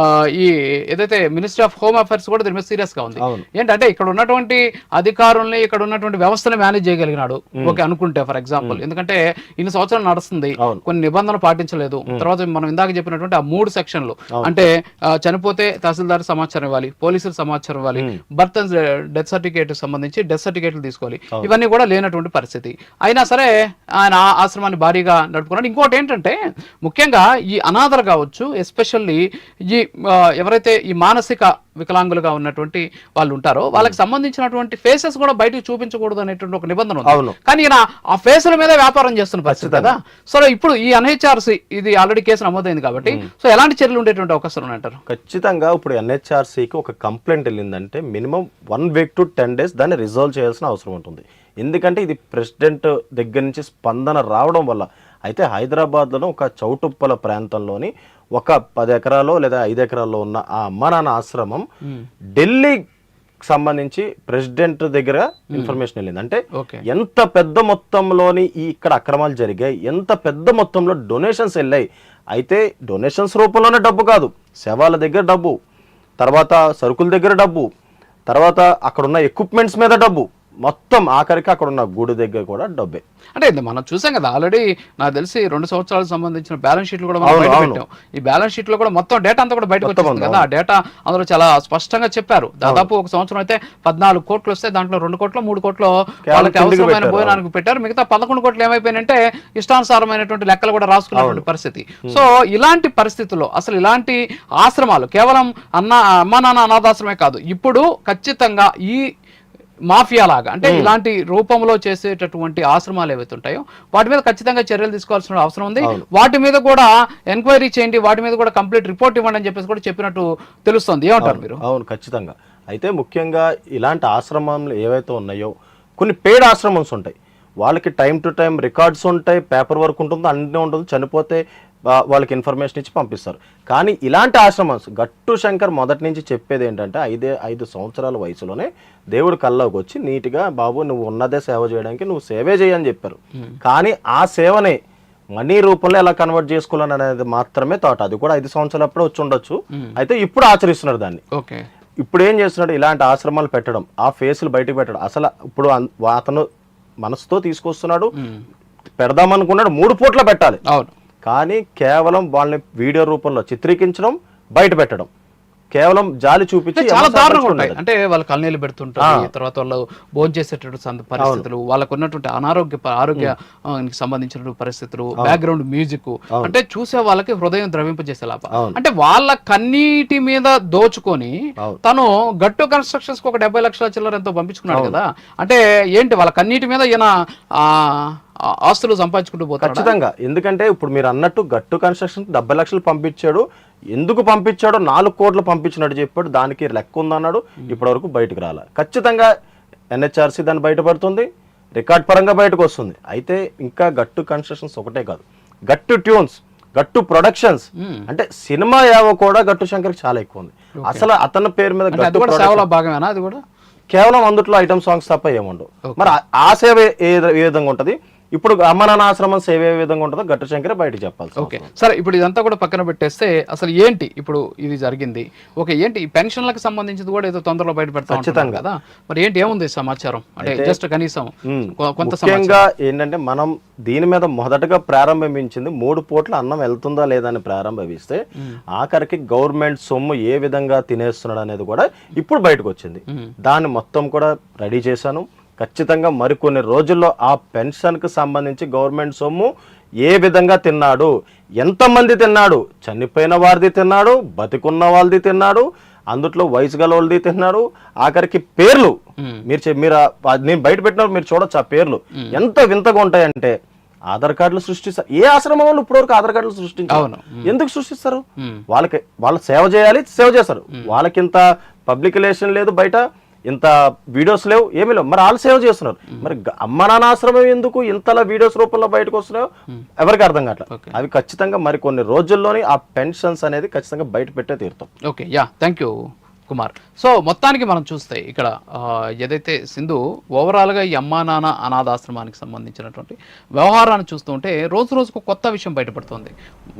ఈ ఏదైతే మినిస్ట్రీ ఆఫ్ హోమ్ అఫైర్స్ కూడా దీని మీద సీరియస్ గా ఉంది. ఏంటంటే ఇక్కడ ఉన్నటువంటి అధికారుల్ని, ఇక్కడ ఉన్నటువంటి వ్యవస్థను మేనేజ్ చేయగలిగినాడు ఓకే అనుకుంటే, ఫర్ ఎగ్జాంపుల్. ఎందుకంటే ఇన్ని సంవత్సరాలు నడుస్తుంది, కొన్ని నిబంధనలు పాటించలేదు. తర్వాత మనం ఇందాక చెప్పినటువంటి ఆ 3 సెక్షన్లు, అంటే చనిపోతే తహసీల్దార్ సమాచారం ఇవ్వాలి, పోలీసులు సమాచారం ఇవ్వాలి, బర్త్ అండ్ డెత్ సర్టిఫికేట్ సంబంధించి డెత్ సర్టిఫికేట్లు తీసుకోవాలి, ఇవన్నీ కూడా లేనటువంటి పరిస్థితి. అయినా సరే ఆయన ఆశ్రమాన్ని భారీగా నడుపుకున్నాడు. ఇంకోటి ఏంటంటే ముఖ్యంగా ఈ అనాథలు కావచ్చు, ఎస్పెషల్లీ ఈ ఎవరైతే ఈ మానసిక వికలాంగులుగా ఉన్నటువంటి వాళ్ళు ఉంటారో వాళ్ళకి సంబంధించినటువంటి ఫేసెస్ కూడా బయటకు చూపించకూడదు అనేటువంటి ఒక నిబంధన ఉంది. కానీ ఈయన ఆ ఫేసుల మీద వ్యాపారం చేస్తున్న పరిస్థితి కదా. సో ఇప్పుడు ఈ ఎన్హెచ్ఆర్సీ ఇది ఆల్రెడీ కేసు నమోదైంది కాబట్టి సో ఎలాంటి చర్యలు ఉండేటువంటి అవకాశం ఉన్నాయంటారు? ఖచ్చితంగా ఇప్పుడు ఎన్హెచ్ఆర్సీకి ఒక కంప్లైంట్ వెళ్ళిందంటే మినిమం 1 week to 10 days దాన్ని రిజాల్వ్ చేయాల్సిన అవసరం ఉంటుంది. ఎందుకంటే ఇది ప్రెసిడెంట్ దగ్గర నుంచి స్పందన రావడం వల్ల. అయితే హైదరాబాద్లో ఒక చౌటుప్పల ప్రాంతంలోని ఒక 10 ఎకరాల్లో లేదా 5 ఎకరాల్లో ఉన్న ఆ అమ్మ నాన్న ఆశ్రమం ఢిల్లీ సంబంధించి ప్రెసిడెంట్ దగ్గర ఇన్ఫర్మేషన్ వెళ్ళింది. అంటే ఎంత పెద్ద మొత్తంలోని ఈ ఇక్కడ అక్రమాలు జరిగాయి, ఎంత పెద్ద మొత్తంలో డొనేషన్స్ వెళ్ళాయి. అయితే డొనేషన్స్ రూపంలోనే డబ్బు కాదు, శవాల దగ్గర డబ్బు, తర్వాత సరుకుల దగ్గర డబ్బు, తర్వాత అక్కడున్న ఎక్విప్మెంట్స్ మీద డబ్బు, మొత్తం ఆఖరికి అక్కడ ఉన్న గుడి దగ్గర కూడా డబ్బే. అంటే మనం చూసాం కదా ఆల్రెడీ, నాకు తెలిసి 2 సంవత్సరాలకు సంబంధించిన బ్యాలెన్స్ షీట్లు కూడా మనం బయట పెట్టాం. ఈ బ్యాలెన్స్ షీట్ లో కూడా మొత్తం డేటా అంతా కూడా బయటకు వచ్చింది కదా. ఆ డేటా అందులో చాలా స్పష్టంగా చెప్పారు. దాదాపు ఒక సంవత్సరం అయితే 14 కోట్లు వస్తే దాంట్లో 2 కోట్లు 3 కోట్లు వాళ్ళకి అవసరమైన భోజనానికి పెట్టారు. మిగతా 11 కోట్లు ఏమైపోయినంటే ఇష్టానుసారమైనటువంటి లెక్కలు కూడా రాసుకున్నటువంటి పరిస్థితి. సో ఇలాంటి పరిస్థితుల్లో అసలు ఇలాంటి ఆశ్రమాలు కేవలం అమ్మా నాన్న అనాథాశ్రమే కాదు, ఇప్పుడు ఖచ్చితంగా ఈ మాఫియా లాగా అంటే ఇలాంటి రూపంలో చేసేటటువంటి ఆశ్రమాలు ఏవైతే ఉంటాయో వాటి మీద ఖచ్చితంగా చర్యలు తీసుకోవాల్సిన అవసరం ఉంది. వాటి మీద కూడా ఎంక్వైరీ చేయండి, వాటి మీద కూడా కంప్లీట్ రిపోర్ట్ ఇవ్వండి అని చెప్పేసి కూడా చెప్పినట్టు తెలుస్తుంది. ఏమంటారు మీరు? అవును, ఖచ్చితంగా. అయితే ముఖ్యంగా ఇలాంటి ఆశ్రమాలు ఏవైతే ఉన్నాయో కొన్ని పెయిడ్ ఆశ్రమమ్స్ ఉంటాయి. వాళ్ళకి టైం టు టైం రికార్డ్స్ ఉంటాయి, పేపర్ వర్క్ ఉంటుంది, అన్నీ ఉంటుంది. చనిపోతే వాళ్ళకి ఇన్ఫర్మేషన్ ఇచ్చి పంపిస్తారు. కానీ ఇలాంటి ఆశ్రమమ్స్ గట్టు శంకర్ మొదటి నుంచి చెప్పేది ఏంటంటే 5 సంవత్సరాల వయసులోనే దేవుడు కల్లోకి వచ్చి నీట్గా బాబు నువ్వు ఉన్నదే సేవ చేయడానికి నువ్వు సేవే చేయని చెప్పారు. కానీ ఆ సేవనే మనీ రూపంలో ఎలా కన్వర్ట్ చేసుకోవాలని అనేది మాత్రమే థాట్. అది కూడా 5 సంవత్సరాలప్పుడే వచ్చి ఉండొచ్చు. అయితే ఇప్పుడు ఆచరిస్తున్నారు దాన్ని. ఇప్పుడు ఏం చేస్తున్నాడు, ఇలాంటి ఆశ్రమాలు పెట్టడం, ఆ ఫేసులు బయటకు పెట్టడం. అసలు ఇప్పుడు అతను మనసుతో తీసుకొస్తున్నాడు, పెడదామనుకున్నాడు, 3 పూట్ల పెట్టాలి. కానీ కేవలం వాళ్ళని వీడియో రూపంలో చిత్రీకరించడం, బయట పెట్టడం, కేవలం జాలి చూపించి చాలా దారుణంగా ఉంటాయి. అంటే వాళ్ళు కళ్ళనీళ్ళు పెడుతుంటారు, తర్వాత వాళ్ళు భోజనం చేసేటటువంటి పరిస్థితులు, వాళ్ళకు ఉన్నటువంటి ఆరోగ్యానికి సంబంధించిన పరిస్థితులు, బ్యాక్గ్రౌండ్ మ్యూజిక్, అంటే చూసే వాళ్ళకి హృదయం ద్రవింపజేసేలాగా. అంటే వాళ్ళ కన్నీటి మీద దోచుకొని తను గట్టు కన్స్ట్రక్షన్స్ కు ఒక 70 లక్షల చిల్లర ఎంతో పంపించుకున్నాడు కదా. అంటే ఏంటి వాళ్ళ కన్నీటి మీద ఈయన ఆస్తులు సంపాదించుకుంటూ పోతారు. ఖచ్చితంగా. ఎందుకంటే ఇప్పుడు మీరు అన్నట్టు గట్టు కన్స్ట్రక్షన్ 70 లక్షలు పంపించాడు. ఎందుకు పంపించాడో 4 కోట్లు పంపించినట్టు చెప్పాడు. దానికి లెక్క ఉందన్నాడు. ఇప్పటి వరకు బయటకు రాలే. ఖచ్చితంగా ఎన్హెచ్ఆర్సీ దాన్ని బయటపడుతుంది, రికార్డ్ పరంగా బయటకు వస్తుంది. అయితే ఇంకా గట్టు కన్స్ట్రక్షన్స్ ఒకటే కాదు, గట్టు ట్యూన్స్, గట్టు ప్రొడక్షన్స్, అంటే సినిమా యావ కూడా గట్టు శంకర్కి చాలా ఎక్కువ ఉంది. అసలు అతని పేరు మీద భాగమేనా అది కూడా? కేవలం అందుట్లో ఐటమ్ సాంగ్స్ తప్ప ఏముండవు. మరి ఆ సేవ ఏ విధంగా ఉంటది, ఇప్పుడు అమ్మ నాన్న ఆశ్రమం సేవ ఏ విధంగా ఉంటుందో గట్టు శంకర్ బయటకు చెప్పాలి. ఓకే సరే, ఇప్పుడు ఇదంతా కూడా పక్కన పెట్టేస్తే అసలు ఏంటి ఇప్పుడు ఇది జరిగింది? ఓకే, ఏంటి ఈ పెన్షన్లకు సంబంధించింది కూడా ఏదో తొందరలో బయట పెడతాం కదా, మరి ఏంటి ఏముంది సమాచారం? అంటే జస్ట్ కనీసం కొంత ముఖ్యంగా ఏంటంటే మనం దీని మీద మొదటగా ప్రారంభించింది 3 పూట్ల అన్నం వెళ్తుందా లేదా అని ప్రారంభిస్తే ఆఖరికి గవర్నమెంట్ సొమ్ము ఏ విధంగా తినేస్తున్నాడు అనేది కూడా ఇప్పుడు బయటకు వచ్చింది. దాన్ని మొత్తం కూడా రెడీ చేశాను. ఖచ్చితంగా మరికొన్ని రోజుల్లో ఆ పెన్షన్కి సంబంధించి గవర్నమెంట్ సొమ్ము ఏ విధంగా తిన్నాడు, ఎంతమంది తిన్నాడు, చనిపోయిన వారిది తిన్నాడు, బతికున్న వాళ్ళది తిన్నాడు, అందుట్లో వయసు గల వాళ్ళది తిన్నాడు, ఆఖరికి పేర్లు మీరు నేను బయట పెట్టినప్పుడు మీరు చూడొచ్చు. ఆ పేర్లు ఎంత వింతగా ఉంటాయంటే ఆధార్ కార్డులు సృష్టిస్తారు. ఏ ఆశ్రమం వాళ్ళు ఇప్పటివరకు ఆధార్ కార్డులు సృష్టించారు? ఎందుకు సృష్టిస్తారు? వాళ్ళ సేవ చేయాలి, సేవ చేస్తారు. వాళ్ళకింత పబ్లిక్ రిలేషన్ లేదు, బయట ఇంత వీడియోస్ లేవు, ఏమీ లేవు. మరి వాళ్ళు సేవ్ చేస్తున్నారు. మరి అమ్మ నాన్న ఆశ్రమం ఎందుకు ఇంతలా వీడియోస్ రూపంలో బయటకు వస్తున్నాయో ఎవరికి అర్థం కావట్లేదు. అవి ఖచ్చితంగా మరి కొన్ని రోజుల్లోనే ఆ పెన్షన్స్ అనేది ఖచ్చితంగా బయట పెట్టే తీరుతాం. Okay, yeah, thank you Kumar. So మొత్తానికి మనం చూస్తే ఇక్కడ ఏదైతే సింధు ఓవరాల్గా ఈ అమ్మా నాన్న అనాథాశ్రమానికి సంబంధించినటువంటి వ్యవహారాన్ని చూస్తుంటే రోజు రోజుకు కొత్త విషయం బయటపడుతుంది.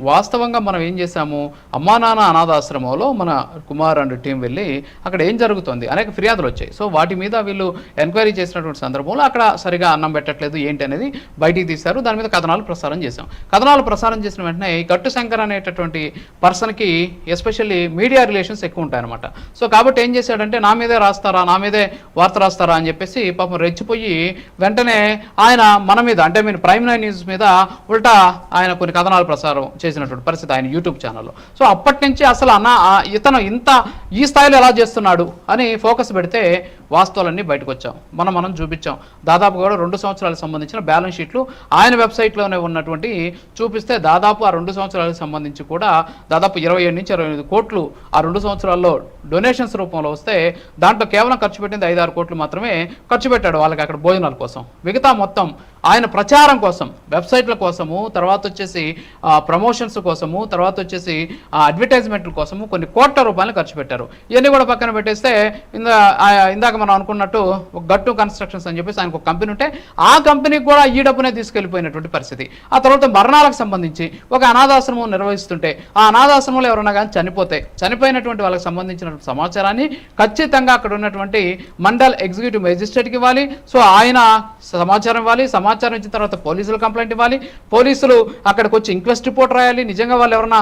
వాస్తవంగా మనం ఏం చేశాము, అమ్మా నాన్న అనాథాశ్రమంలో మన కుమార్ అండ్ టీం వెళ్ళి అక్కడ ఏం జరుగుతుంది అనేక ఫిర్యాదులు వచ్చాయి. సో వాటి మీద వీళ్ళు ఎంక్వైరీ చేసినటువంటి సందర్భంలో అక్కడ సరిగా అన్నం పెట్టట్లేదు ఏంటి అనేది బయటికి తీశారు. దాని మీద కథనాలు ప్రసారం చేశాం. కథనాలు ప్రసారం చేసిన వెంటనే గట్టు శంకర్ అనేటటువంటి పర్సన్కి ఎస్పెషల్లీ మీడియా రిలేషన్స్ ఎక్కువ ఉంటాయన్నమాట. సో కాబట్టి ఏం చేశాడంటే నా మీదే రాస్తారా, నా మీదే వార్త రాస్తారా అని చెప్పేసి పాపం రెచ్చిపోయి వెంటనే ఆయన మన మీద అంటే మీరు ప్రైమ్ 9 న్యూస్ మీద ఉల్టా ఆయన కొన్ని కథనాలు ప్రసారం చేసినటువంటి పరిస్థితి ఆయన యూట్యూబ్ ఛానల్లో. సో అప్పటి నుంచి అసలు ఇతను ఇంత ఈ స్థాయిలో ఎలా చేస్తున్నాడు అని ఫోకస్ పెడితే వాస్తవాలన్నీ బయటకు వచ్చాం. మనం చూపించాం. దాదాపు కూడా 2 సంవత్సరాలకు సంబంధించిన బ్యాలెన్స్ షీట్లు ఆయన వెబ్సైట్లోనే ఉన్నటువంటి చూపిస్తే దాదాపు ఆ 2 సంవత్సరాలకు సంబంధించి కూడా దాదాపు 27 నుంచి 28 కోట్లు ఆ 2 సంవత్సరాల్లో డొనేషన్స్ రూపంలో వస్తే దాంట్లో కేవలం ఖర్చు పెట్టింది 5-6 కోట్లు మాత్రమే ఖర్చు పెట్టాడు వాళ్ళకి అక్కడ భోజనాల కోసం. మిగతా మొత్తం ఆయన ప్రచారం కోసం, వెబ్సైట్ల కోసము, తర్వాత వచ్చేసి ప్రమోషన్స్ కోసము, తర్వాత వచ్చేసి అడ్వర్టైజ్మెంట్ల కోసము కొన్ని కోట్ల రూపాయలు ఖర్చు పెట్టారు. ఇవన్నీ కూడా పక్కన పెట్టేస్తే ఇందాక మనం అనుకున్నట్టు ఒక గట్టు కన్స్ట్రక్షన్స్ అని చెప్పేసి ఆయనకు ఒక కంపెనీ ఉంటే ఆ కంపెనీకి కూడా ఈ డబ్బునే తీసుకెళ్లిపోయినటువంటి పరిస్థితి. ఆ తర్వాత మరణాలకు సంబంధించి ఒక అనాథాశ్రమం నిర్వహిస్తుంటే ఆ అనాథాశ్రమంలో ఎవరైనా కానీ చనిపోయినటువంటి వాళ్ళకి సంబంధించిన సమాచారాన్ని ఖచ్చితంగా అక్కడ ఉన్నటువంటి మండల్ ఎగ్జిక్యూటివ్ మేజిస్ట్రేట్కి ఇవ్వాలి. సో ఆయన సమాచారం ఇవ్వాలి. సమాచారం ఇచ్చిన తర్వాత పోలీసులు కంప్లైంట్ ఇవ్వాలి. పోలీసులు అక్కడికి వచ్చి ఇంక్వెస్ట్ రిపోర్ట్ రాయాలి. నిజంగా వాళ్ళు ఎవరైనా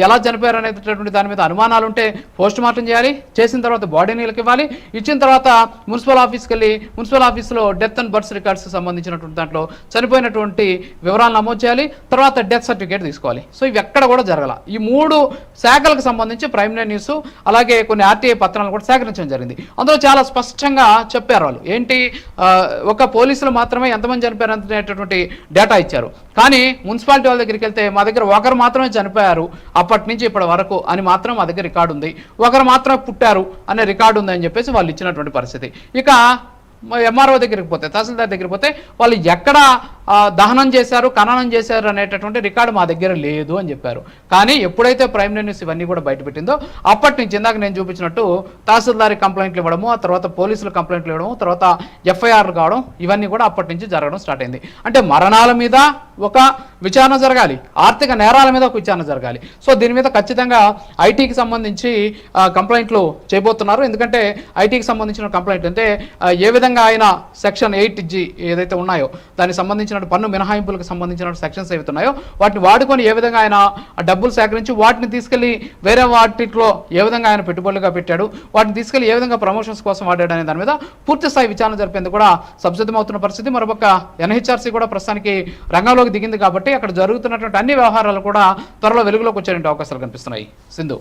ఎలా చనిపోయారు అనేటటువంటి దాని మీద అనుమానాలు ఉంటే పోస్ట్ మార్టం చేయాలి. చేసిన తర్వాత బాడీని వీళ్ళకి ఇవ్వాలి. ఇచ్చిన తర్వాత మున్సిపల్ ఆఫీస్కి వెళ్ళి మున్సిపల్ ఆఫీస్లో డెత్ అండ్ బర్త్ రికార్డ్స్ సంబంధించినటువంటి దాంట్లో చనిపోయినటువంటి వివరాలు నమోదు చేయాలి. తర్వాత డెత్ సర్టిఫికేట్ తీసుకోవాలి. సో ఇవి ఎక్కడ కూడా జరగాల. ఈ 3 శాఖలకు సంబంధించి ప్రైమ్ 9 న్యూస్ అలాగే కొన్ని ఆర్టీఐ పత్రాలను కూడా సేకరించడం జరిగింది. అందులో చాలా స్పష్టంగా చెప్పారు వాళ్ళు ఏంటి, ఒక పోలీసులు మాత్రమే ఎంతమంది చనిపోయారు అనేటటువంటి డేటా ఇచ్చారు. కానీ మున్సిపాలిటీ వాళ్ళ దగ్గరికి వెళ్తే మా దగ్గర ఒకరు మాత్రమే చనిపోయారు అప్పటి నుంచి ఇప్పటి వరకు అని మాత్రం మా దగ్గర రికార్డు ఉంది, ఒకరు మాత్రమే పుట్టారు అనే రికార్డు ఉంది అని చెప్పేసి వాళ్ళు ఇచ్చినటువంటి పరిస్థితి. ఇక ఎంఆర్ఓ దగ్గరికి పోతే, తహసీల్దార్ దగ్గరికి పోతే వాళ్ళు ఎక్కడ దహనం చేశారు, ఖననం చేశారు అనేటటువంటి రికార్డు మా దగ్గర లేదు అని చెప్పారు. కానీ ఎప్పుడైతే ప్రైమ్ 9 న్యూస్ ఇవన్నీ కూడా బయటపెట్టిందో అప్పటి నుంచి ఇందాక నేను చూపించినట్టు తహసీల్దార్ కంప్లైంట్లు ఇవ్వడము, ఆ తర్వాత పోలీసులు కంప్లైంట్లు ఇవ్వడము, తర్వాత ఎఫ్ఐఆర్లు కావడం ఇవన్నీ కూడా అప్పటి నుంచి జరగడం స్టార్ట్ అయింది. అంటే మరణాల మీద ఒక విచారణ జరగాలి, ఆర్థిక నేరాల మీద ఒక విచారణ జరగాలి. సో దీని మీద ఖచ్చితంగా ఐటీకి సంబంధించి కంప్లైంట్లు చేయబోతున్నారు. ఎందుకంటే ఐటీకి సంబంధించిన కంప్లైంట్ అంటే ఏ విధంగా ఆయన సెక్షన్ 8G ఏదైతే ఉన్నాయో దానికి సంబంధించిన పన్ను మినహాయింపులకు సంబంధించిన సెక్షన్స్ ఏవైతే ఉన్నాయో వాటిని వాడుకొని ఏ విధంగా ఆయన డబ్బులు సేకరించి వాటిని తీసుకెళ్లి వేరే వాటిలో ఏ విధంగా ఆయన పెట్టుబడులుగా పెట్టాడు, వాటిని తీసుకెళ్లి ఏ విధంగా ప్రమోషన్స్ కోసం వాడాడు అనే దాని మీద పూర్తి స్థాయి విచారణ జరిపేందుకు కూడా సంసిద్ధమవుతున్న పరిస్థితి. మరొక ఎన్హెచ్ఆర్సీ కూడా ప్రస్తుతానికి రంగంలోకి దిగింది కాబట్టి అక్కడ జరుగుతున్నటువంటి అన్ని వ్యవహారాలు కూడా త్వరలో వెలుగులోకి వచ్చే అవకాశాలు కనిపిస్తున్నాయి. Sindhu.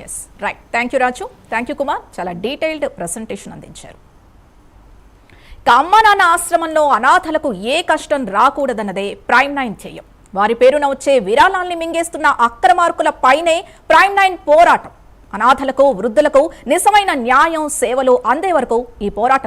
Yes, right. Thank you Raju, thank you Kumar. చాలా డీటెయిల్డ్ ప్రెజెంటేషన్ అందించారు. అమ్మా నాన్న ఆశ్రమంలో అనాథలకు ఏ కష్టం రాకూడదన్నదే ప్రైమ్ 9 ధ్యేయం. వారి పేరున వచ్చే విరాళాల్ని మింగేస్తున్న అక్రమార్కుల పైనే ప్రైమ్ 9 పోరాటం. అనాథలకు, వృద్ధులకు నిజమైన న్యాయం, సేవలు అందే వరకు ఈ పోరాటం